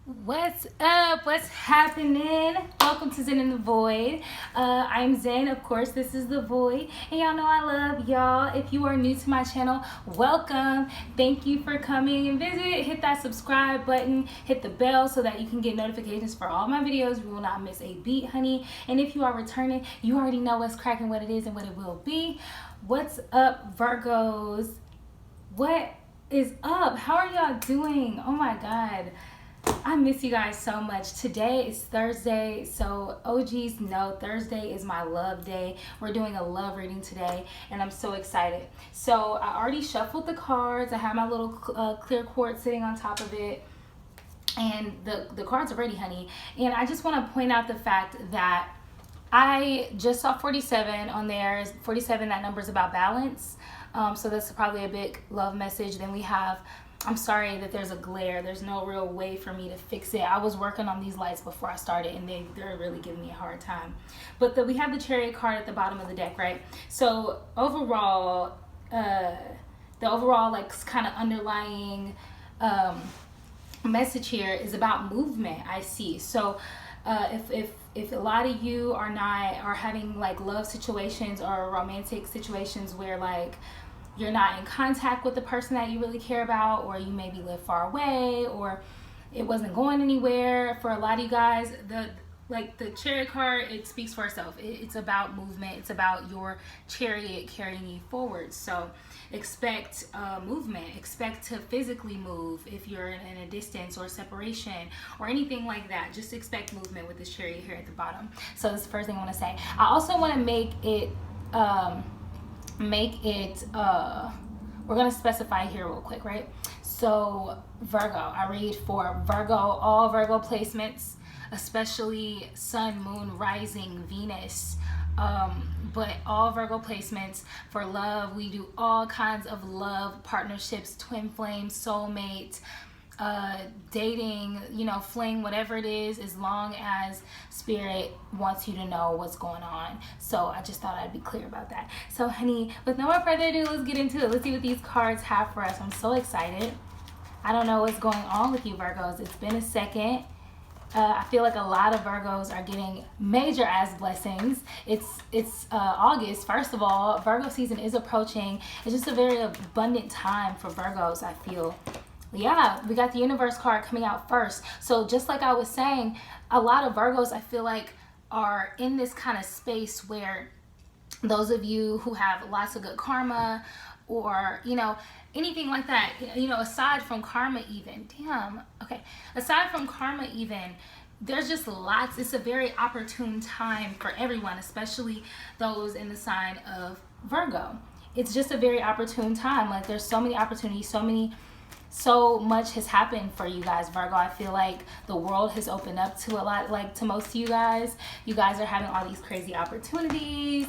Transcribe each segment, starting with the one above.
What's up? What's happening? Welcome to Zen in the Void. I'm Zen, of course. This is the Void, and y'all know I love y'all. If you are new to my channel, welcome. Thank you for coming and visit. Hit that subscribe button, hit the bell so that you can get notifications for all my videos. You will not miss a beat, honey. And if you are returning, you already know what's cracking, what it is, and what it will be. What's up, Virgos? What is up? How are y'all doing? Oh my God. I miss you guys so much. Today is Thursday, so OGs know Thursday is my love day. We're doing a love reading today, and I'm so excited. So I already shuffled the cards. I have my little clear quartz sitting on top of it, and the cards are ready, honey. And I just want to point out the fact that I just saw 47 on there. 47, that number is about balance. So that's probably a big love message. Then we have, I'm sorry that there's a glare. There's no real way for me to fix it. I was working on these lights before I started, and they're really giving me a hard time. But we have the Chariot card at the bottom of the deck, right? So overall, the overall like kind of underlying message here is about movement, I see. So if a lot of you are having like love situations or romantic situations where like you're not in contact with the person that you really care about, or you maybe live far away, or it wasn't going anywhere, for a lot of you guys, the Chariot card, it speaks for itself. It's about movement. It's about your chariot carrying you forward. So expect movement. Expect to physically move if you're in a distance or separation or anything like that. Just expect movement with this chariot here at the bottom. So that's the first thing I want to say. I also want to make it we're going to specify here real quick, right? So Virgo, I read for Virgo, all Virgo placements, especially sun, moon, rising, Venus, but all Virgo placements for love. We do all kinds of love partnerships, twin flames, soulmates, dating, fling, whatever it is, as long as spirit wants you to know what's going on. So I just thought I'd be clear about that. So honey, with no more further ado, let's get into it. Let's see what these cards have for us. I'm so excited. I don't know what's going on with you, Virgos. It's been a second. I feel like a lot of Virgos are getting major ass blessings. It's August. First of all, Virgo season is approaching. It's just a very abundant time for Virgos, I feel. Yeah, we got the universe card coming out first. So just like I was saying, a lot of Virgos, I feel like, are in this kind of space where those of you who have lots of good karma, or anything like that, aside from karma even, aside from karma even, there's just lots. It's a very opportune time for everyone, especially those in the sign of Virgo. It's just a very opportune time. Like, there's so many opportunities, so much has happened for you guys, Virgo. I feel like the world has opened up to a lot, like to most of you guys. You guys are having all these crazy opportunities,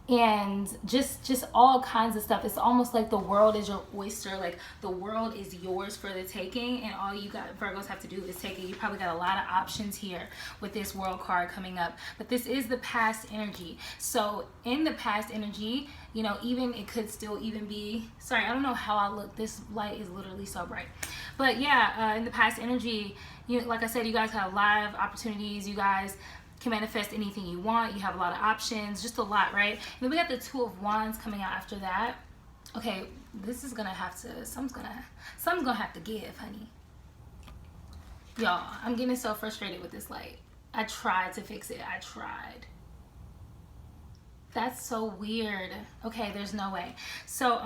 and just all kinds of stuff. It's almost like the world is your oyster. Like, the world is yours for the taking, and all you got, Virgos, have to do is take it. You probably got a lot of options here with this world card coming up, but this is the past energy. So in the past energy, even it could still even be, sorry, I don't know how I look. This light is literally so bright. But yeah, in the past energy, like I said, you guys have a lot of opportunities. You guys can manifest anything you want. You have a lot of options, just a lot, right? And then we got the Two of Wands coming out after that. Okay, this is gonna have to, something's gonna have to give, honey. Y'all, I'm getting so frustrated with this light. I tried to fix it. I tried. That's so weird. Okay, there's no way. So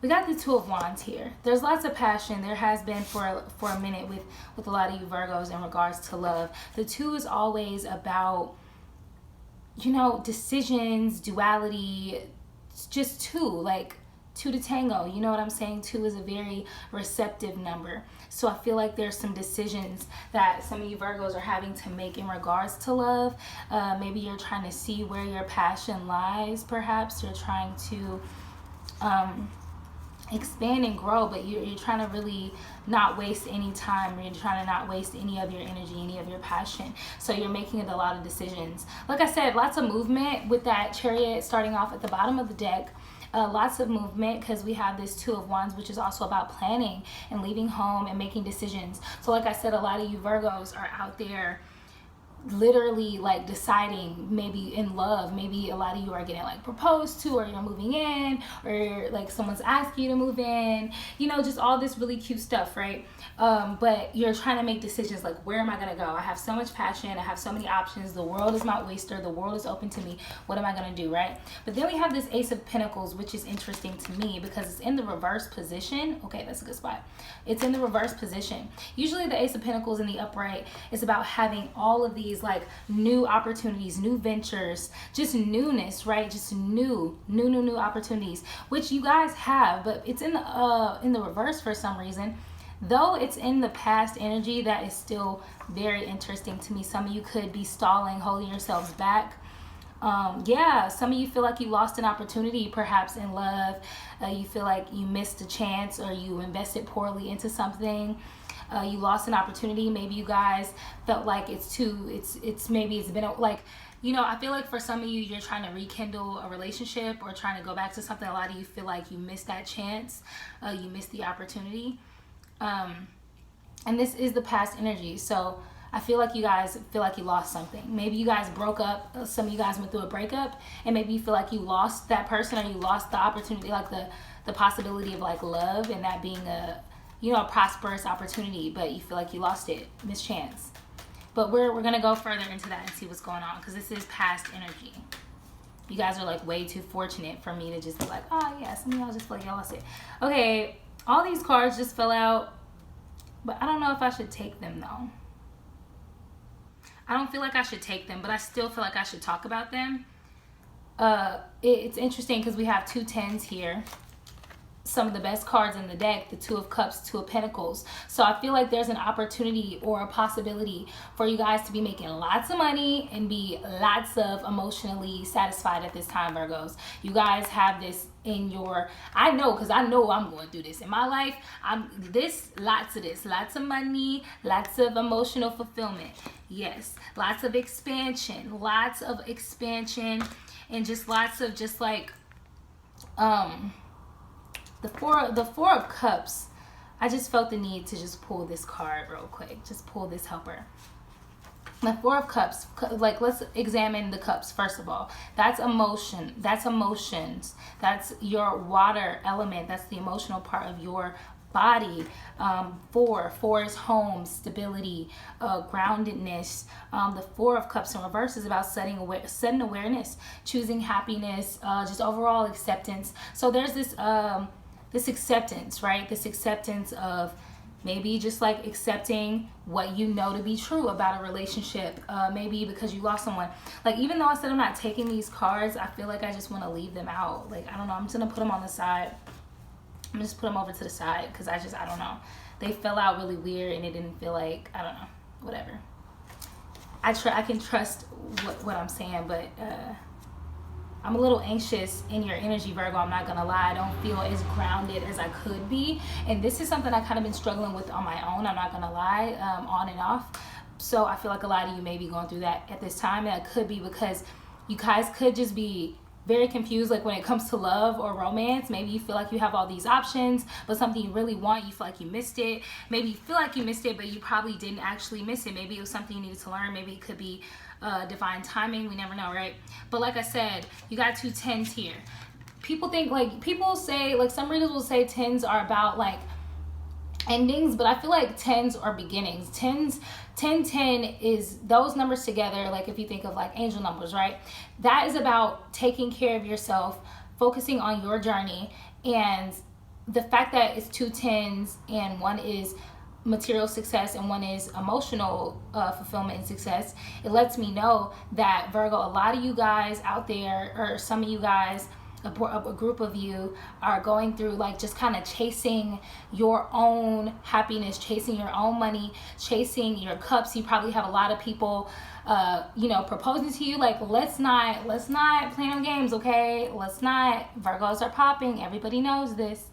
we got the Two of Wands here. There's lots of passion. There has been for a minute with a lot of you Virgos in regards to love. The two is always about, decisions, duality. It's just two, like two to tango. You know what I'm saying? Two is a very receptive number. So I feel like there's some decisions that some of you Virgos are having to make in regards to love. Maybe you're trying to see where your passion lies. Perhaps you're trying to expand and grow, but you're trying to really not waste any time. You're trying to not waste any of your energy, any of your passion. So you're making a lot of decisions. Like I said, lots of movement with that Chariot starting off at the bottom of the deck. lots of movement, because we have this Two of Wands, which is also about planning and leaving home and making decisions. So like I said, a lot of you Virgos are out there literally like deciding, maybe in love, maybe a lot of you are getting like proposed to, or you're moving in, or like someone's asking you to move in, you know, just all this really cute stuff, right? But you're trying to make decisions like, where am I gonna go? I have so much passion, I have so many options, the world is my oyster, the world is open to me, what am I gonna do, right? But then we have this Ace of Pentacles, which is interesting to me because it's in the reverse position. Okay, that's a good spot. It's in the reverse position. Usually the Ace of Pentacles in the upright is about having all of these like new opportunities, new ventures, just newness, right? Just new opportunities, which you guys have, but it's in the reverse for some reason. Though it's in the past energy, that is still very interesting to me. Some of you could be stalling, holding yourselves back. Yeah, some of you feel like you lost an opportunity, perhaps in love. You feel like you missed a chance, or you invested poorly into something. You lost an opportunity. Maybe you guys felt like it's been like, you know, I feel like for some of you, you're trying to rekindle a relationship or trying to go back to something. A lot of you feel like you missed that chance. You missed the opportunity. And this is the past energy. So I feel like you guys feel like you lost something. Maybe you guys broke up. Some of you guys went through a breakup, and maybe you feel like you lost that person, or you lost the opportunity, like the possibility of like love, and that being a, you know, a prosperous opportunity, but you feel like you lost it, mischance. But we're gonna go further into that and see what's going on, because this is past energy. You guys are like way too fortunate for me to just be like, oh yeah, some of y'all just feel like y'all lost it. Okay, all these cards just fell out, but I don't know if I should take them though. I don't feel like I should take them, but I still feel like I should talk about them. It's interesting because we have 2 10s here. Some of the best cards in the deck, the Two of Cups, Two of Pentacles. So I feel like there's an opportunity or a possibility for you guys to be making lots of money and be lots of emotionally satisfied at this time, Virgos. You guys have this in your, I know, because I know I'm going through this in my life. Lots of money, lots of emotional fulfillment. Yes, lots of expansion, and just lots of just like, the Four of Cups. I just felt the need to just pull this card real quick. Just pull this helper. The Four of Cups, like, let's examine the cups first of all. That's emotion. That's emotions. That's your water element. That's the emotional part of your body. Four is home, stability, groundedness. The Four of Cups in reverse is about setting awareness, choosing happiness, just overall acceptance. So there's this this acceptance, right? This acceptance of maybe just like accepting what you know to be true about a relationship. Maybe because you lost someone. Like, even though I said I'm not taking these cards, I feel like I just want to leave them out. Like, I don't know. I'm just going to put them on the side. I'm just put them over to the side because I don't know. They fell out really weird, and it didn't feel like, I don't know, whatever. I can trust what I'm saying, but I'm a little anxious in your energy, Virgo. I'm not gonna lie. I don't feel as grounded as I could be, and this is something I kind of been struggling with on my own. I'm not gonna lie, on and off. So I feel like a lot of you may be going through that at this time, and it could be because you guys could just be very confused, like when it comes to love or romance. Maybe you feel like you have all these options, but something you really want, you feel like you missed it. Maybe you feel like you missed it, but you probably didn't actually miss it. Maybe it was something you needed to learn. Maybe it could be divine timing. We never know, right? But like I said, you got 2 10s here. People think, like, people say, like, some readers will say 10s are about like endings, but I feel like 10s are beginnings. 10 is those numbers together. Like, if you think of like angel numbers, right? That is about taking care of yourself, focusing on your journey. And the fact that it's 2 10s and one is material success and one is emotional fulfillment and success, it lets me know that, Virgo, a lot of you guys out there, or some of you guys, a group of you, are going through like just kind of chasing your own happiness, chasing your own money, chasing your cups. You probably have a lot of people you know, proposing to you. Like, let's not play no games, okay? Let's not. Virgos are popping. Everybody knows this.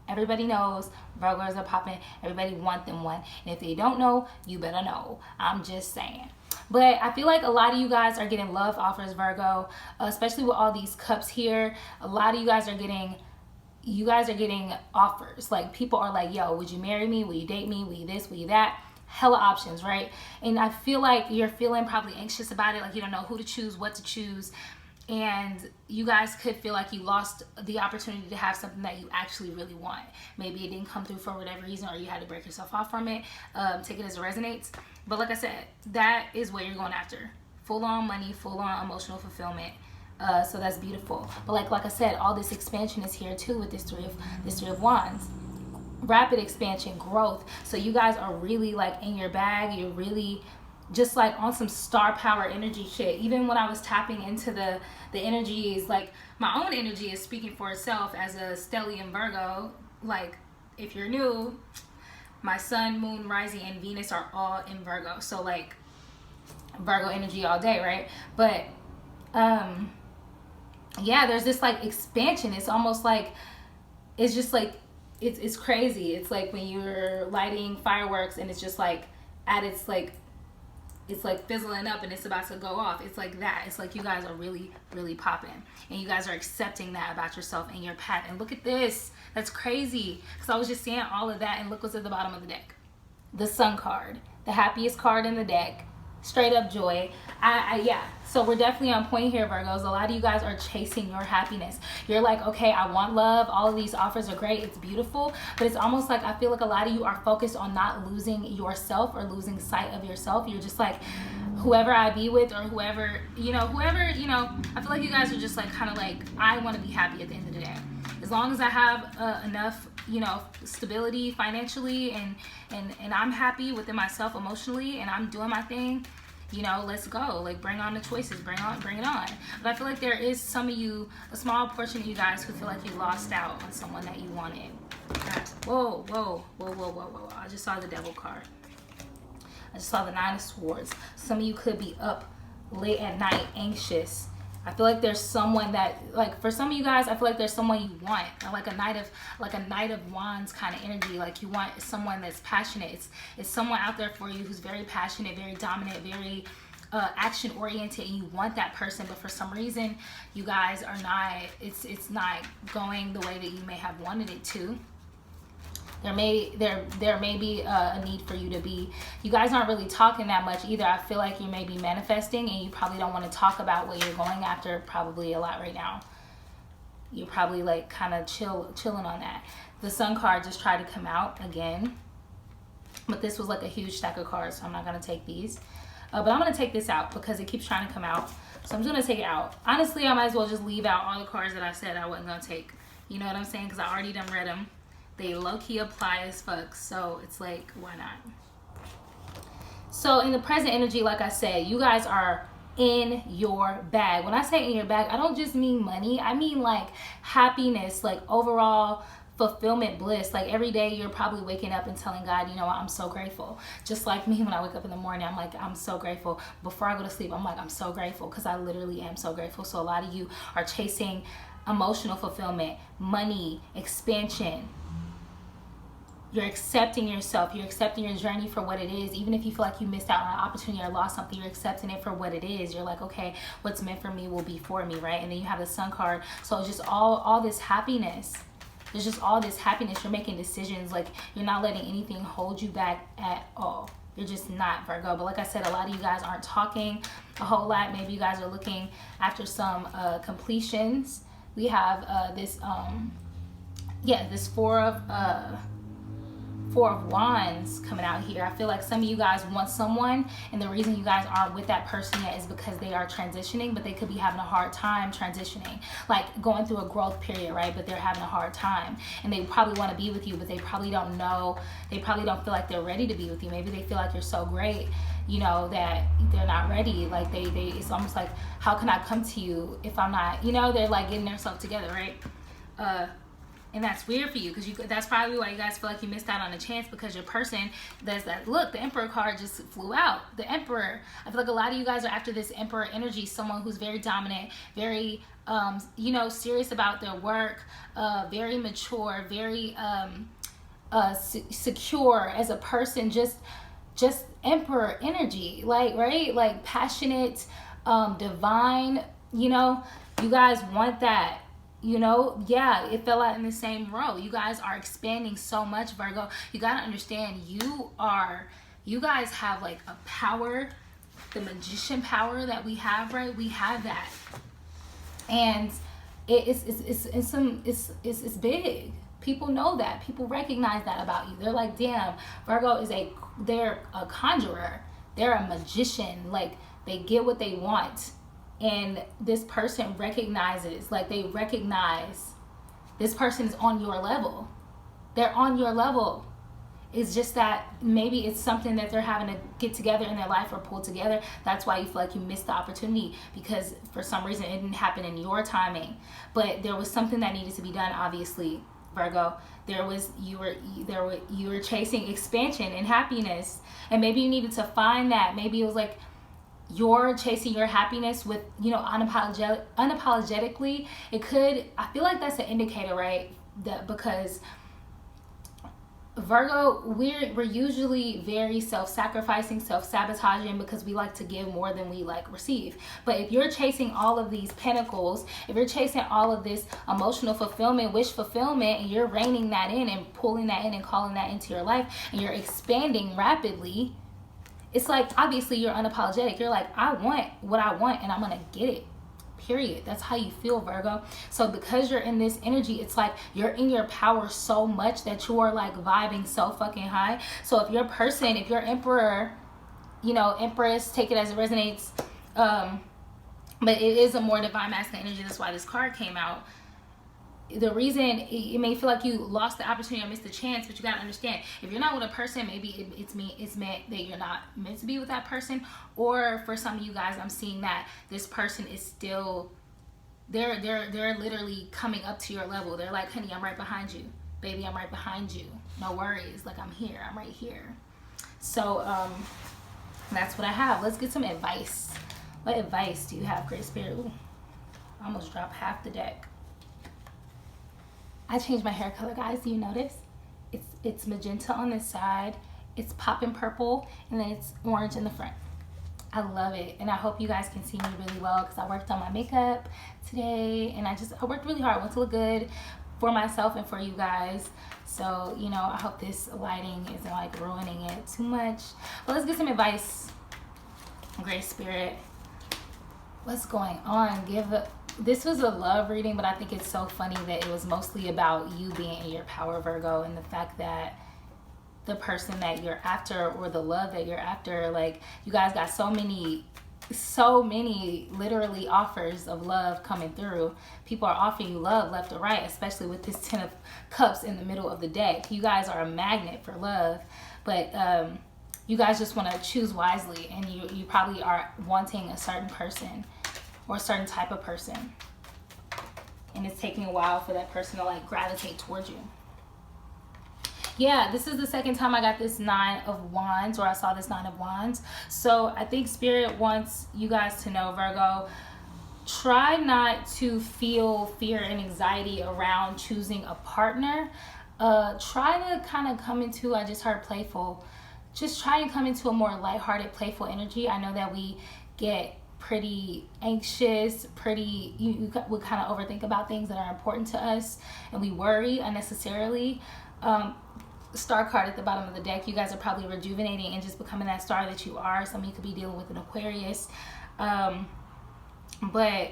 Everybody knows Virgos are popping. Everybody want them one. And if they don't know, you better know. I'm just saying. But I feel like a lot of you guys are getting love offers, Virgo, especially with all these cups here. A lot of you guys are getting offers. Like, people are like, yo, would you marry me? Will you date me? Will you this? Will you that? Hella options, right? And I feel like you're feeling probably anxious about it. Like, you don't know who to choose, what to choose. And you guys could feel like you lost the opportunity to have something that you actually really want. Maybe it didn't come through for whatever reason, or you had to break yourself off from it. Take it as it resonates. But like I said, that is what you're going after. Full on money, full on emotional fulfillment. So that's beautiful. But like I said, all this expansion is here too with this three of wands. Rapid expansion, growth. So you guys are really like in your bag. You're really just like on some star power energy shit. Even when I was tapping into the energies, like my own energy is speaking for itself as a stellium Virgo. Like, if you're new, my sun, moon, rising, and Venus are all in Virgo. So like Virgo energy all day, right? But yeah, there's this like expansion. It's almost like, it's just like, it's crazy. It's like when you're lighting fireworks and it's just like at its like, it's like fizzling up and it's about to go off. It's like that. It's like you guys are really, really popping. And you guys are accepting that about yourself and your path. And look at this. That's crazy. Because I was just seeing all of that, and look what's at the bottom of the deck. The Sun card. The happiest card in the deck. Straight up joy. Yeah. So we're definitely on point here, Virgos. A lot of you guys are chasing your happiness. You're like, okay, I want love. All of these offers are great. It's beautiful. But it's almost like, I feel like a lot of you are focused on not losing yourself or losing sight of yourself. You're just like, whoever I be with, or whoever, I feel like you guys are just like, kind of like, I want to be happy at the end of the day. As long as I have enough, stability financially, and I'm happy within myself emotionally, and I'm doing my thing, let's go. Like, bring on the choices, bring it on. But I feel like there is some of you, a small portion of you guys, who feel like you lost out on someone that you wanted. Whoa. I just saw the Devil card. I just saw the Nine of Swords. Some of you could be up late at night, anxious. I feel like there's someone that, like, for some of you guys, I feel like there's someone you want, like a Knight of Wands kind of energy. Like, you want someone that's passionate. It's someone out there for you who's very passionate, very dominant, very action oriented, and you want that person. But for some reason, you guys are not. It's not going the way that you may have wanted it to. There may be a need for you to be, you guys aren't really talking that much either. I feel like you may be manifesting, and you probably don't want to talk about what you're going after probably a lot right now. You're probably like kind of chilling on that. The Sun card just tried to come out again, but this was like a huge stack of cards, so I'm not going to take these. But I'm going to take this out because it keeps trying to come out. So I'm just going to take it out. Honestly, I might as well just leave out all the cards that I said I wasn't going to take. You know what I'm saying? Because I already done read them. They low-key apply as fuck, so it's like, why not? So in the present energy, like I said, you guys are in your bag. When I say in your bag, I don't just mean money. I mean like happiness, like overall fulfillment, bliss. Like every day you're probably waking up and telling God, you know what, I'm so grateful. Just like me, when I wake up in the morning, I'm like, I'm so grateful. Before I go to sleep, I'm like, I'm so grateful, because I literally am so grateful. So a lot of you are chasing emotional fulfillment, money, expansion. You're accepting yourself. You're accepting your journey for what it is. Even if you feel like you missed out on an opportunity or lost something, you're accepting it for what it is. You're like, okay, what's meant for me will be for me, right? And then you have the Sun card. So it's just all this happiness. There's just all this happiness. You're making decisions. Like, you're not letting anything hold you back at all. You're just not, Virgo. But like I said, a lot of you guys aren't talking a whole lot. Maybe you guys are looking after some completions. We have this Four of Wands coming out here. I feel like some of you guys want someone, and the reason you guys aren't with that person yet is because they are transitioning, but they could be having a hard time transitioning, like going through a growth period, right? But they're having a hard time, and they probably want to be with you, but they probably don't know, they probably don't feel like they're ready to be with you. Maybe they feel like you're so great, that they're not ready. Like they it's almost like, how can I come to you if I'm not, they're like getting themselves together, right? And that's weird for you, because that's probably why you guys feel like you missed out on a chance, because your person does that. Look, the Emperor card just flew out. The Emperor. I feel like a lot of you guys are after this Emperor energy, someone who's very dominant, very, serious about their work, very mature, very secure as a person, just just emperor energy, like, right? Like passionate, divine, you know, you guys want that. You know, yeah, it fell out in the same row. You guys are expanding so much, Virgo. You got to understand, you guys have like a power, the magician power that we have, right? We have that. And it's big. People know that. People recognize that about you. They're like, damn, Virgo they're a conjurer. They're a magician. Like, they get what they want. And this person recognizes, like, they recognize this person is on your level. They're on your level. It's just that maybe it's something that they're having to get together in their life or pull together. That's why you feel like you missed the opportunity, because for some reason it didn't happen in your timing. But there was something that needed to be done, obviously, Virgo. You were chasing expansion and happiness, and maybe you needed to find that. Maybe it was like you're chasing your happiness with, you know, unapologetically. I feel like that's an indicator, right? That because Virgo, we're usually very self-sacrificing, self-sabotaging, because we like to give more than we like receive. But if you're chasing all of these pentacles, if you're chasing all of this emotional fulfillment, wish fulfillment, and you're reining that in and pulling that in and calling that into your life, and you're expanding rapidly, it's like, obviously you're unapologetic. You're like, I want what I want and I'm gonna get it, period. That's how you feel, Virgo. So because you're in this energy, it's like you're in your power so much that you are like vibing so fucking high. So if your emperor, you know, empress, take it as it resonates, but it is a more divine masculine energy. That's why this card came out. The reason it may feel like you lost the opportunity or missed the chance, but you got to understand, if you're not with a person, maybe it's meant that you're not meant to be with that person. Or for some of you guys, I'm seeing that this person is still, they're literally coming up to your level. They're like, honey, I'm right behind you. Baby, I'm right behind you. No worries. Like, I'm here. I'm right here. So that's what I have. Let's get some advice. What advice do you have, Great Spirit? Ooh, I almost dropped half the deck. I changed my hair color, guys. Do you notice? It's magenta on this side, it's popping purple, and then it's orange in the front. I love it, and I hope you guys can see me really well, because I worked on my makeup today, and I worked really hard. I want to look good for myself and for you guys. So, you know, I hope this lighting isn't like ruining it too much. But let's get some advice, Great Spirit. What's going on? This was a love reading, but I think it's so funny that it was mostly about you being in your power, Virgo, and the fact that the person that you're after, or the love that you're after, like, you guys got so many literally offers of love coming through. People are offering you love left or right, especially with this 10 of Cups in the middle of the deck. You guys are a magnet for love, but you guys just want to choose wisely, and you probably are wanting a certain person or a certain type of person, and it's taking a while for that person to like gravitate towards you. Yeah, this is the second time I got this 9 of Wands, or I saw this 9 of Wands. So I think Spirit wants you guys to know, Virgo, try not to feel fear and anxiety around choosing a partner. Try to kind of come into, I just heard playful, just try and come into a more lighthearted, playful energy. I know that we get pretty anxious, we kind of overthink about things that are important to us, and we worry unnecessarily. Star card at the bottom of the deck, you guys are probably rejuvenating and just becoming that star that you are. Some of you could be dealing with an Aquarius, but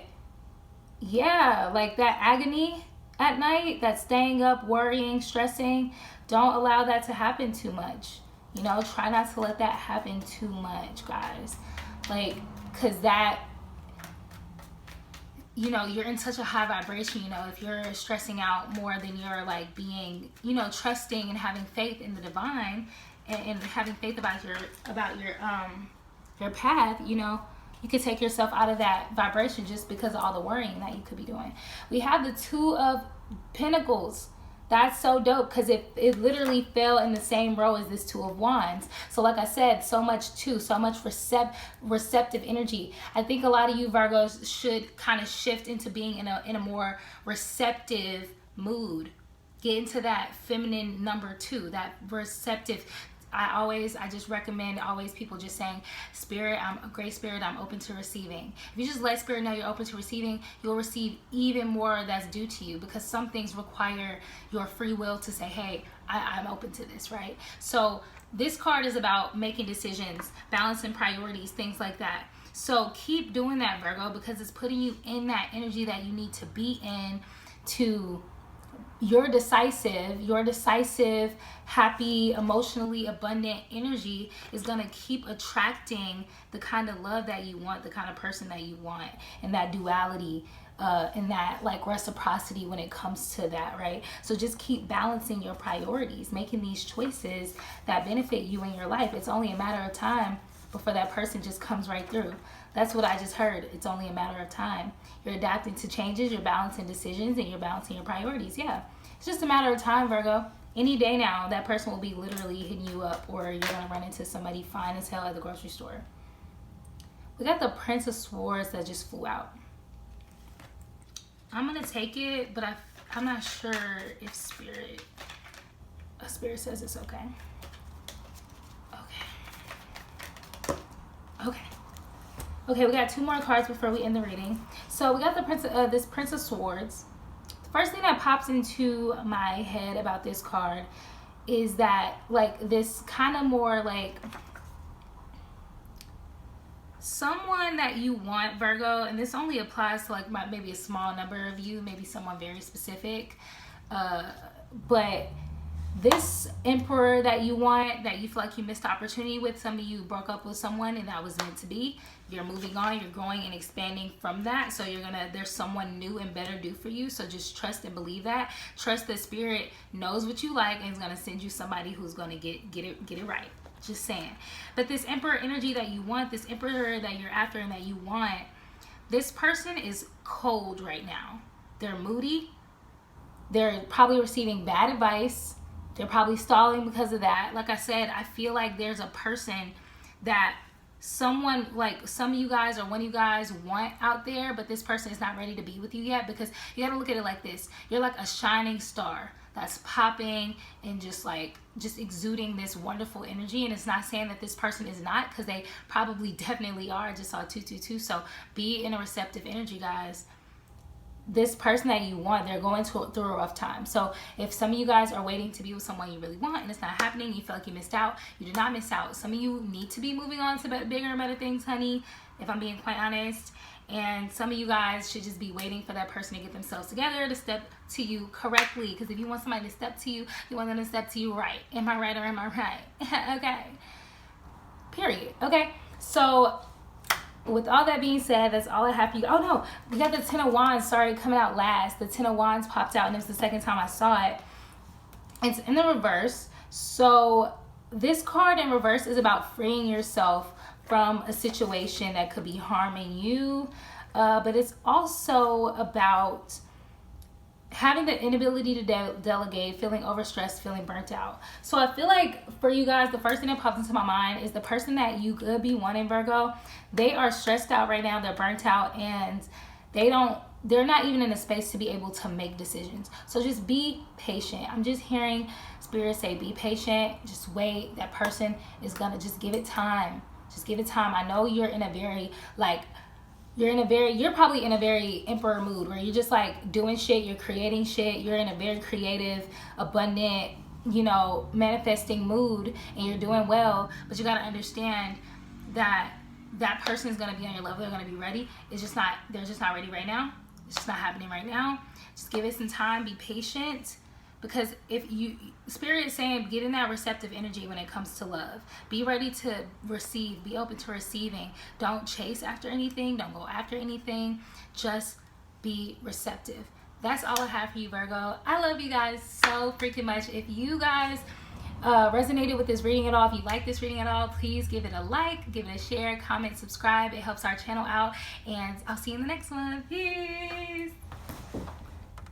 yeah, like that agony at night, that staying up, worrying, stressing, don't allow that to happen too much. You know, try not to let that happen too much, guys. Like, because that, you know, you're in such a high vibration. You know, if you're stressing out more than you're like being, you know, trusting and having faith in the divine, and having faith about your path, you know, you could take yourself out of that vibration just because of all the worrying that you could be doing. We have the 2 of Pentacles. That's so dope, because it literally fell in the same row as this 2 of Wands. So like I said, so much receptive energy. I think a lot of you Virgos should kind of shift into being in a more receptive mood. Get into that feminine number 2, that receptive. I just recommend always people just saying, Spirit, I'm a great Spirit, I'm open to receiving. If you just let Spirit know you're open to receiving, you'll receive even more that's due to you, because some things require your free will to say, hey, I'm open to this, right? So this card is about making decisions, balancing priorities, things like that. So keep doing that, Virgo, because it's putting you in that energy that you need to be in to your decisive, happy, emotionally abundant energy is going to keep attracting the kind of love that you want, the kind of person that you want, and that duality, and that like reciprocity when it comes to that, right? So just keep balancing your priorities, making these choices that benefit you in your life. It's only a matter of time before that person just comes right through. That's what I just heard. It's only a matter of time. You're adapting to changes, you're balancing decisions, and you're balancing your priorities. Yeah, it's just a matter of time, Virgo. Any day now, that person will be literally hitting you up, or you're going to run into somebody fine as hell at the grocery store. We got the Prince of Swords that just flew out. I'm going to take it, but I'm not sure if Spirit says it's okay. Okay, we got 2 more cards before we end the reading. So we got the this Prince of Swords. The first thing that pops into my head about this card is that like this kind of more like someone that you want, Virgo, and this only applies to like maybe a small number of you, maybe someone very specific, but this Emperor that you want, that you feel like you missed opportunity with, some of you broke up with someone and that was meant to be. You're moving on, you're growing and expanding from that. So there's someone new and better due for you. So just trust and believe that. Trust that Spirit knows what you like and is gonna send you somebody who's gonna get it right. Just saying. But this Emperor energy that you want, this Emperor that you're after and that you want, this person is cold right now. They're moody. They're probably receiving bad advice. They're probably stalling because of that. Like I said, I feel like there's a person that someone, like some of you guys or one of you guys want out there, but this person is not ready to be with you yet, because you got to look at it like this. You're like a shining star that's popping and just exuding this wonderful energy. And it's not saying that this person is not, because they probably definitely are. I just saw 222. So be in a receptive energy, guys. This person that you want, they're going through a rough time. So if some of you guys are waiting to be with someone you really want and it's not happening, you feel like you missed out, you did not miss out. Some of you need to be moving on to bigger and better things, honey, if I'm being quite honest. And some of you guys should just be waiting for that person to get themselves together to step to you correctly. Because if you want somebody to step to you, you want them to step to you right. Am I right or am I right? Okay. Period. Okay. So with all that being said, that's all I have for you. Oh no, we got the Ten of Wands, sorry, coming out last. The Ten of Wands popped out and it was the second time I saw it. It's in the reverse. So this card in reverse is about freeing yourself from a situation that could be harming you. But it's also about having the inability to delegate, feeling overstressed, feeling burnt out. So I feel like for you guys, the first thing that pops into my mind is the person that you could be wanting, Virgo. They are stressed out right now, they're burnt out, and they're not even in a space to be able to make decisions. So just be patient. I'm just hearing Spirit say be patient, just wait. That person is gonna just give it time. Just give it time. I know you're in a very you're probably in a very Emperor mood where you're just like doing shit, you're creating shit, you're in a very creative, abundant, manifesting mood, and you're doing well. But you got to understand that that person is going to be on your level. They're going to be ready. They're just not ready right now. It's just not happening right now. Just give it some time. Be patient. Because Spirit is saying, get in that receptive energy when it comes to love. Be ready to receive. Be open to receiving. Don't chase after anything. Don't go after anything. Just be receptive. That's all I have for you, Virgo. I love you guys so freaking much. If you guys resonated with this reading at all, if you like this reading at all, please give it a like, give it a share, comment, subscribe. It helps our channel out. And I'll see you in the next one. Peace.